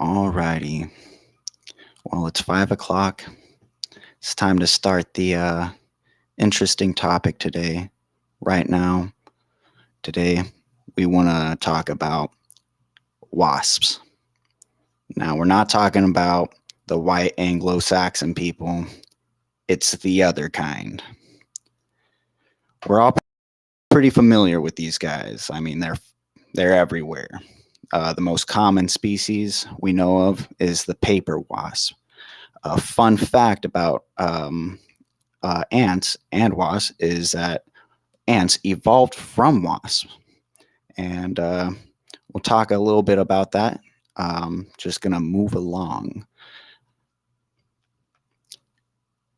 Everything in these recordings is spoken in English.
Alrighty. Well, it's 5 o'clock. It's time to start the interesting topic today. Right now, today, we want to talk about wasps. Now, we're not talking about the white Anglo Saxon people, it's the other kind. We're all pretty familiar with these guys. I mean, they're everywhere. The most common species we know of is the paper wasp. A fun fact about ants and wasps is that ants evolved from wasps. And we'll talk a little bit about that. Just going to move along.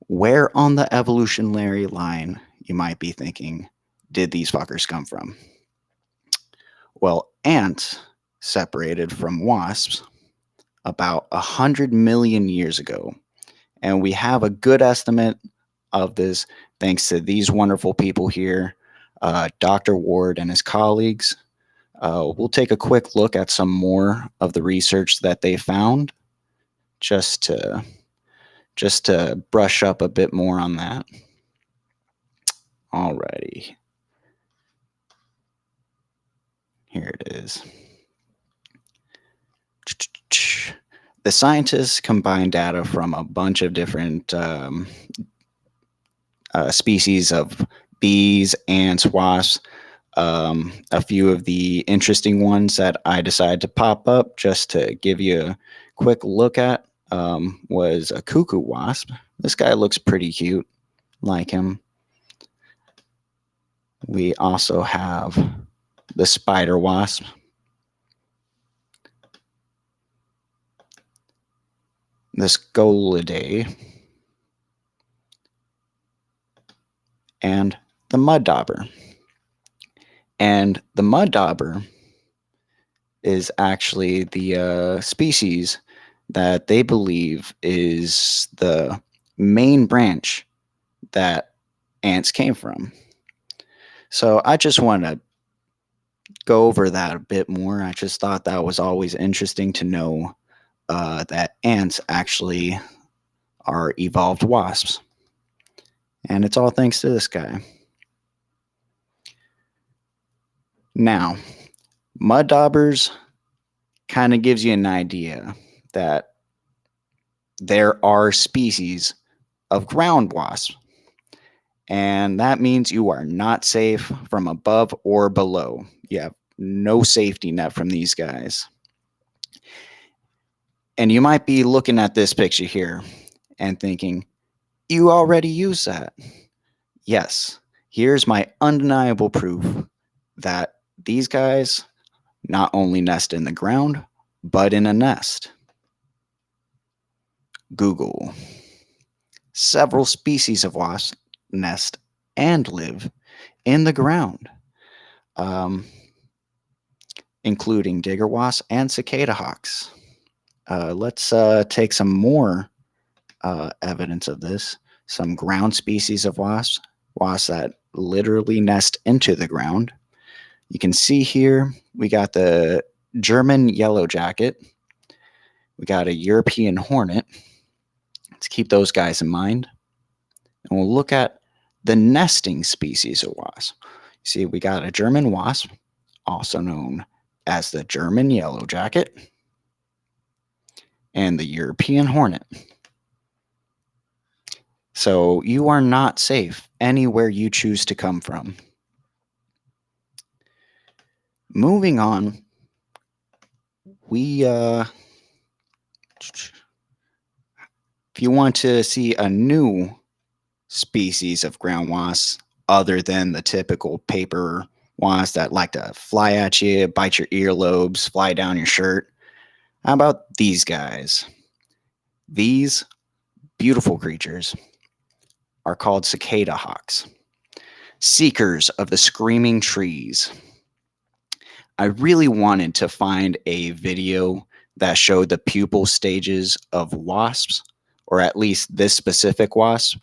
Where on the evolutionary line, you might be thinking, did these fuckers come from? Well, ants separated from wasps about 100 million years ago. And we have a good estimate of this thanks to these wonderful people here, Dr. Ward and his colleagues. We'll take a quick look at some more of the research that they found just to brush up a bit more on that. Alrighty. Here it is. The scientists combined data from a bunch of different species of bees, ants, wasps. A few of the interesting ones that I decided to pop up just to give you a quick look at was a cuckoo wasp. This guy looks pretty cute, like him. We also have the spider wasp. The Scolidae, and the mud dauber. And the mud dauber is actually the species that they believe is the main branch that ants came from. So I just want to go over that a bit more. I just thought that was always interesting to know that ants actually are evolved wasps. And it's all thanks to this guy. Now, mud daubers kind of gives you an idea that there are species of ground wasps. And that means you are not safe from above or below. You have no safety net from these guys. And you might be looking at this picture here and thinking, you already use that. Yes, here's my undeniable proof that these guys not only nest in the ground, but in a nest. Google. Several species of wasps nest and live in the ground, including digger wasps and cicada hawks. Let's take some more evidence of this. Some ground species of wasps that literally nest into the ground. You can see here we got the German yellow jacket. We got a European hornet. Let's keep those guys in mind. And we'll look at the nesting species of wasp. See, we got a German wasp, also known as the German yellow jacket, and the European hornet. So you are not safe anywhere you choose to come from. Moving on, if you want to see a new species of ground wasps other than the typical paper wasps that like to fly at you, bite your earlobes, fly down your shirt, how about these guys? These beautiful creatures are called cicada hawks, seekers of the screaming trees. I really wanted to find a video that showed the pupal stages of wasps, or at least this specific wasp,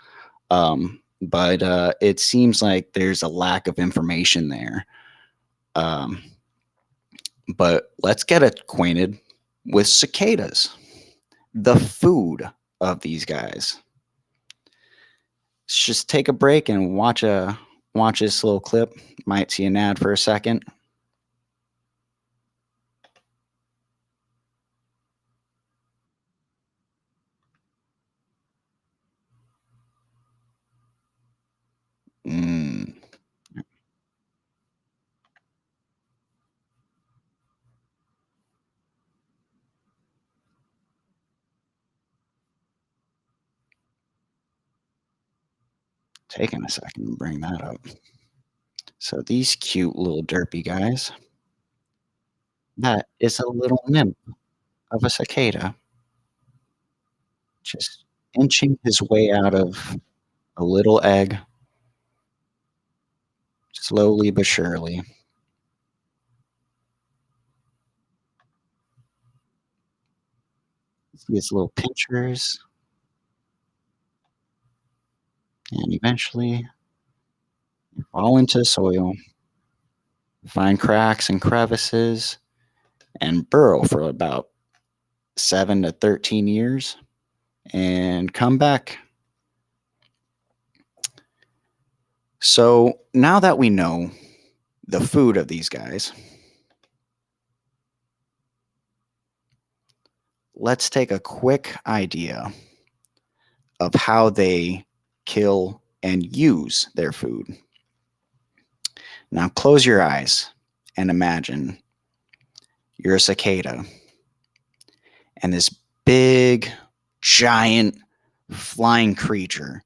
but it seems like there's a lack of information there. But let's get acquainted with cicadas, the food of these guys. Let's just take a break and watch this little clip. Might see an ad for a second. Mm, taking a second to bring that up. So these cute little derpy guys, that is a little nymph of a cicada, just inching his way out of a little egg, slowly but surely. See its little pinchers, and eventually fall into the soil, find cracks and crevices, and burrow for about 7 to 13 years and come back. So now that we know the food of these guys, let's take a quick idea of how they kill and use their food. Now close your eyes and imagine you're a cicada and this big, giant, flying creature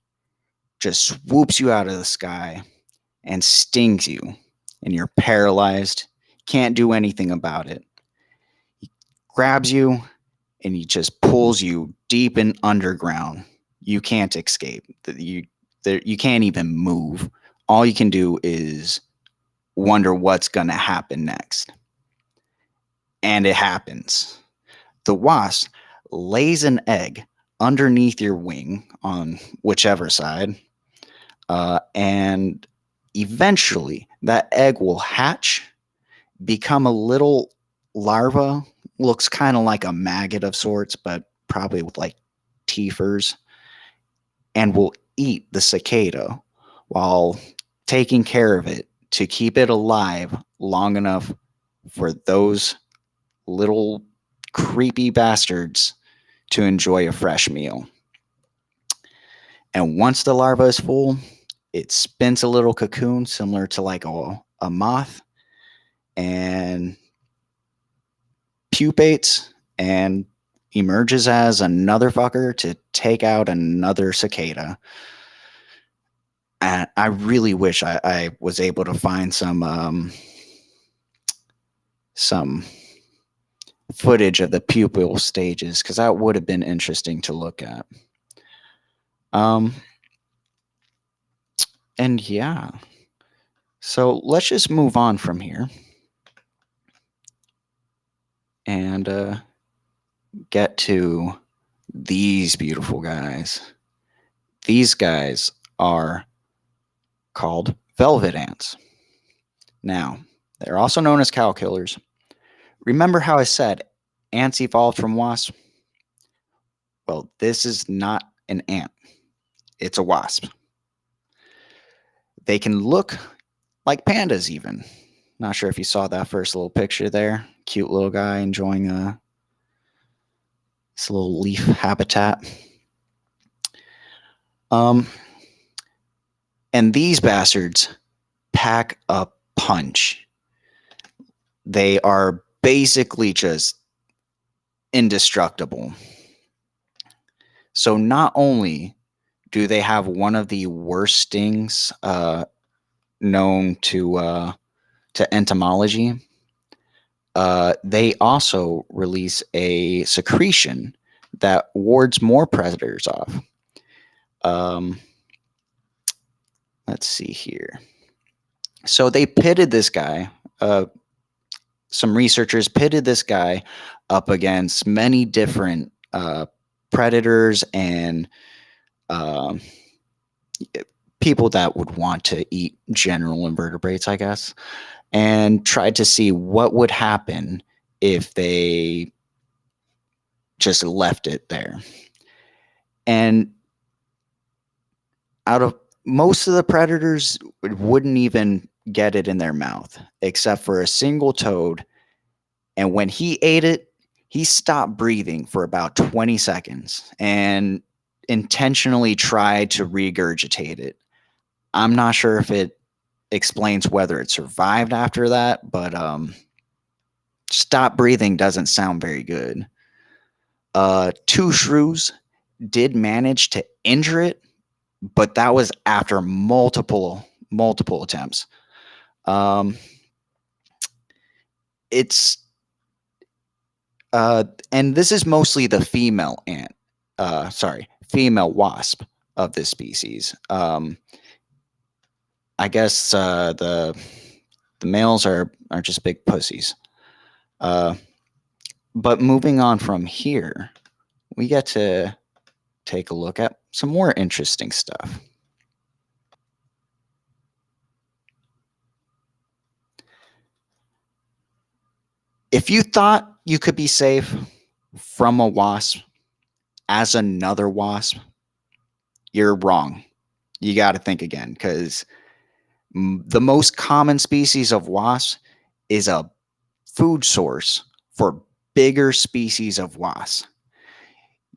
just swoops you out of the sky and stings you, and you're paralyzed, can't do anything about it. He grabs you and he just pulls you deep in underground. You can't escape. You can't even move. All you can do is wonder what's going to happen next. And it happens. The wasp lays an egg underneath your wing on whichever side, and eventually that egg will hatch, become a little larva, looks kind of like a maggot of sorts, but probably with like teethers, and will eat the cicada while taking care of it to keep it alive long enough for those little creepy bastards to enjoy a fresh meal. And once the larva is full, it spins a little cocoon similar to like a moth and pupates and emerges as another fucker to take out another cicada. And I really wish I was able to find some footage of the pupal stages because that would have been interesting to look at. Um, and yeah, so let's just move on from here and get to these beautiful guys. These guys are called velvet ants. Now, they're also known as cow killers. Remember how I said ants evolved from wasps? Well, this is not an ant, it's a wasp. They can look like pandas, even. Not sure if you saw that first little picture there. Cute little guy enjoying this little leaf habitat. Um, and these bastards pack a punch. They are basically just indestructible. So not only do they have one of the worst stings known to entomology, they also release a secretion that wards more predators off. Um, let's see here. So they pitted this guy. Some researchers pitted this guy up against many different predators and um, people that would want to eat general invertebrates, I guess, and tried to see what would happen if they just left it there. And out of most of the predators wouldn't even get it in their mouth, except for a single toad. And when he ate it, he stopped breathing for about 20 seconds and intentionally tried to regurgitate it. I'm not sure if it explains whether it survived after that, but stop breathing doesn't sound very good. Two shrews did manage to injure it, but that was after multiple attempts. Um, it's and this is mostly the female ant. Sorry, female wasp of this species. I guess the males are just big pussies. Uh, but moving on from here, we get to take a look at some more interesting stuff. If you thought you could be safe from a wasp as another wasp, you're wrong. You got to think again because the most common species of wasp is a food source for bigger species of wasps.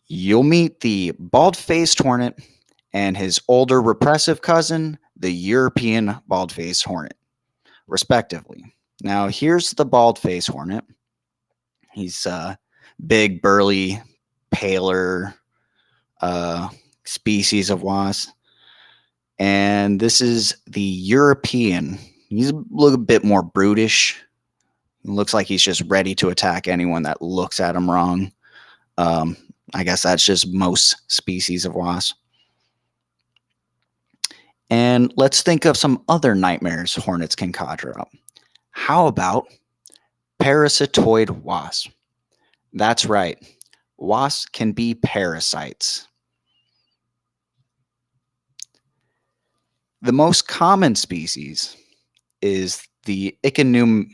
You'll meet the bald faced hornet and his older repressive cousin, the European bald faced hornet, respectively. Now, here's the bald faced hornet. He's big, burly, paler species of wasp. And this is the European. He's a little bit more brutish. He looks like he's just ready to attack anyone that looks at him wrong. Um, I guess that's just most species of wasp. And let's think of some other nightmares hornets can conjure up. How about parasitoid wasps? That's right. Wasps can be parasites. The most common species is the ichneumon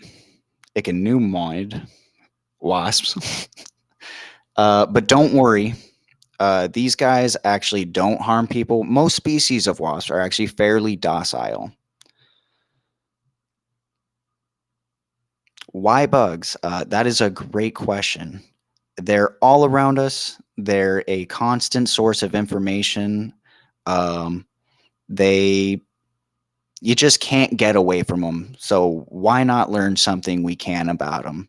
wasps. But don't worry, these guys actually don't harm people. Most species of wasps are actually fairly docile. Why bugs? That is a great question. They're all around us. They're a constant source of information. Um, they You just can't get away from them. So why not learn something we can about them?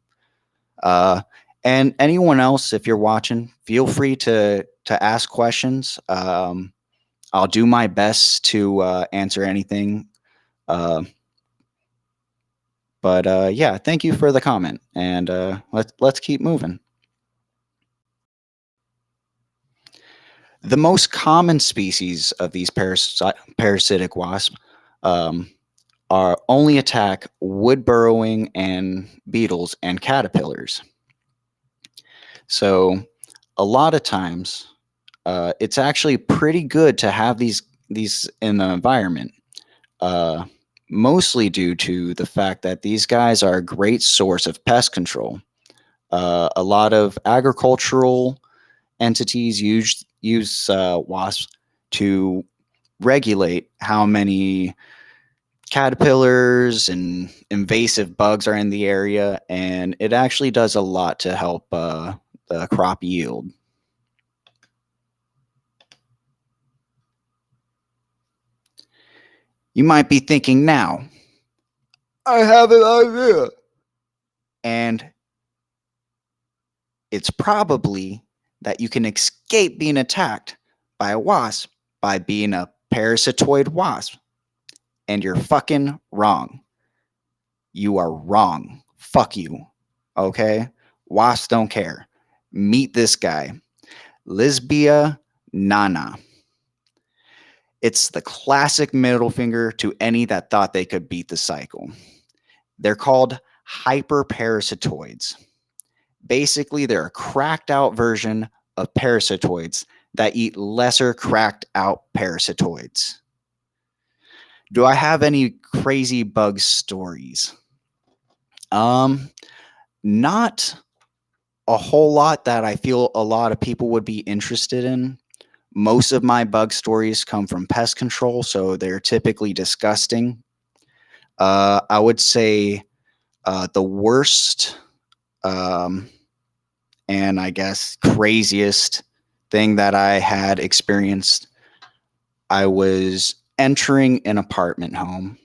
Uh, and anyone else, if you're watching, feel free to ask questions. I'll do my best to answer anything. Uh, but yeah, thank you for the comment, and let's keep moving. The most common species of these parasitic wasps um, are only attack wood burrowing and beetles and caterpillars. So a lot of times, it's actually pretty good to have these in the environment. Uh, Mostly due to the fact that these guys are a great source of pest control. A lot of agricultural entities use wasps to regulate how many caterpillars and invasive bugs are in the area, and it actually does a lot to help the crop yield. You might be thinking now, I have an idea. And it's probably that you can escape being attacked by a wasp by being a parasitoid wasp. And you're fucking wrong. You are wrong. Fuck you. Okay? Wasps don't care. Meet this guy, Lisbia nana. It's the classic middle finger to any that thought they could beat the cycle. They're called hyperparasitoids. Basically, they're a cracked out version of parasitoids that eat lesser cracked out parasitoids. Do I have any crazy bug stories? Um, not a whole lot that I feel a lot of people would be interested in. Most of my bug stories come from pest control, so they're typically disgusting. I would say the worst um, and I guess craziest thing that I had experienced, I was entering an apartment home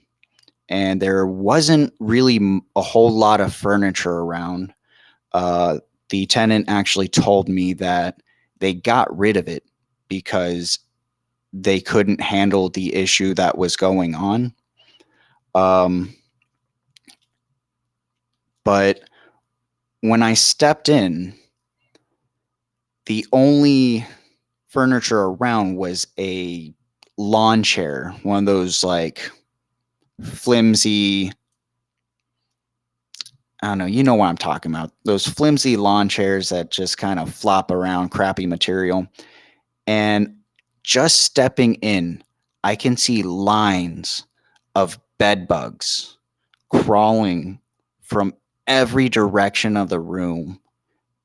and there wasn't really a whole lot of furniture around. Uh, the tenant actually told me that they got rid of it because they couldn't handle the issue that was going on. Um, but when I stepped in, the only furniture around was a lawn chair, one of those like flimsy, I don't know, you know what I'm talking about. Those flimsy lawn chairs that just kind of flop around, crappy material. And just stepping in, I can see lines of bed bugs crawling from every direction of the room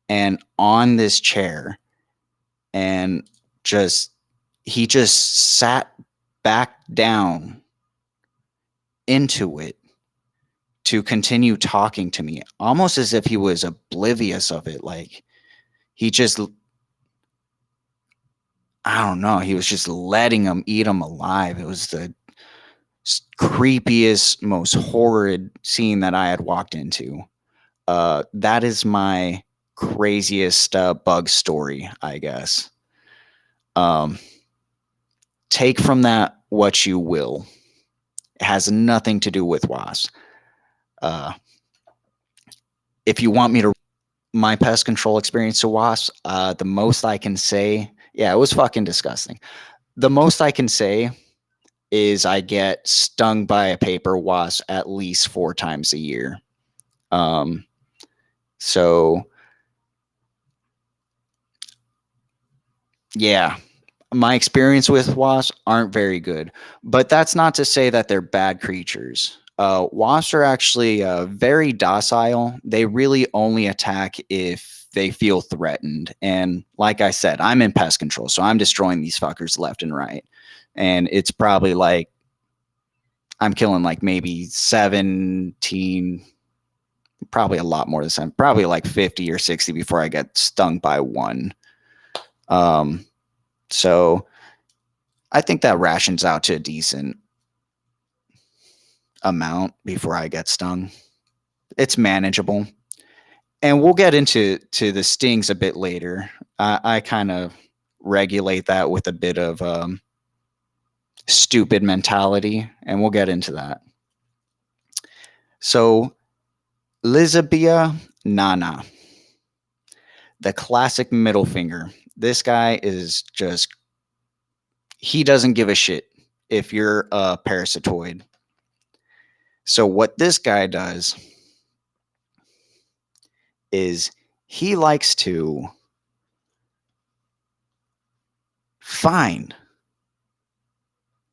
and on this chair. And just, he just sat back down into it to continue talking to me, almost as if he was oblivious of it. Like he just, I don't know, he was just letting him eat him alive. It was the creepiest, most horrid scene that I had walked into. That is my craziest bug story, I guess. Um, take from that what you will. It has nothing to do with wasps. Uh, if you want me to my pest control experience to wasps, the most I can say, yeah, it was fucking disgusting. The most I can say is I get stung by a paper wasp at least 4 times a year. Um, so yeah, my experience with wasps aren't very good, but that's not to say that they're bad creatures. Wasps are actually very docile. They really only attack if they feel threatened. And like I said, I'm in pest control, so I'm destroying these fuckers left and right. And it's probably like I'm killing like maybe 17, probably a lot more than 7, probably like 50 or 60 before I get stung by one. Um, so I think that rations out to a decent amount before I get stung. It's manageable. And we'll get into the stings a bit later. I kind of regulate that with a bit of stupid mentality, and we'll get into that. So, Lizabia Nana, the classic middle finger. This guy is just, he doesn't give a shit if you're a parasitoid. So, what this guy does is he likes to find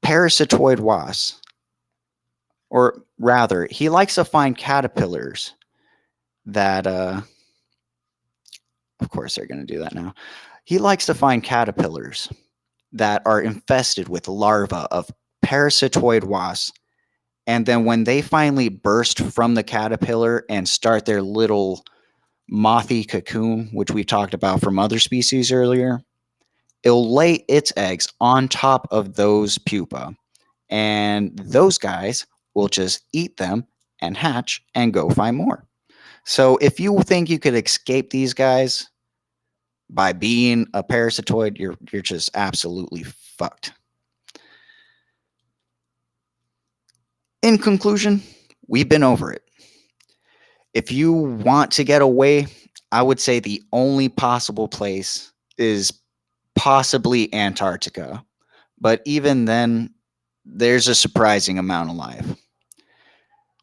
parasitoid wasps, or rather, he likes to find caterpillars that, of course, they're going to do that now. He likes to find caterpillars that are infested with larvae of parasitoid wasps. And then when they finally burst from the caterpillar and start their little mothy cocoon, which we talked about from other species earlier, it'll lay its eggs on top of those pupa. And those guys will just eat them and hatch and go find more. So if you think you could escape these guys by being a parasitoid, you're just absolutely fucked. In conclusion, we've been over it. If you want to get away, I would say the only possible place is possibly Antarctica. But even then, there's a surprising amount of life.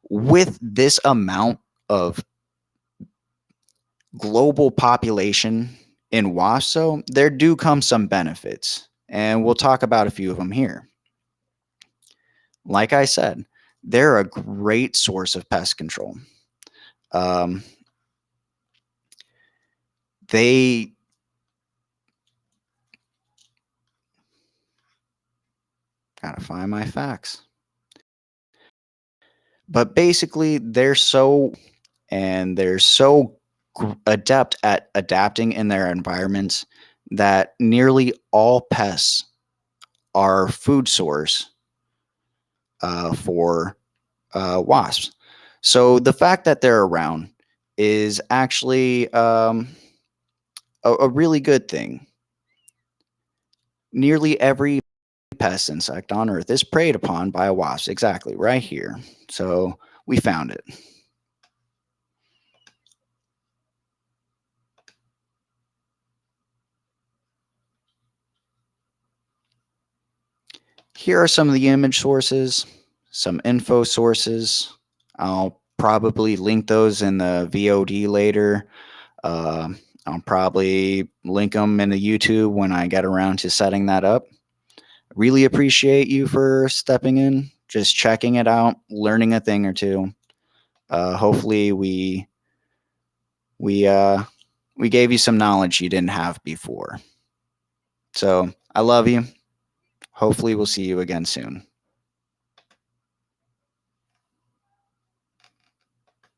With this amount of global population in Waso, there do come some benefits, and we'll talk about a few of them here. Like I said, they're a great source of pest control. Um, they gotta find my facts. But basically, they're so adept at adapting in their environments that nearly all pests are food source for wasps. So the fact that they're around is actually a really good thing. Nearly every pest insect on Earth is preyed upon by a wasp. Exactly, right here. So we found it. Here are some of the image sources, some info sources. I'll probably link those in the VOD later. Uh, I'll probably link them in the YouTube when I get around to setting that up. Really appreciate you for stepping in, just checking it out, learning a thing or two. Hopefully, we uh, we gave you some knowledge you didn't have before. So I love you. Hopefully, we'll see you again soon.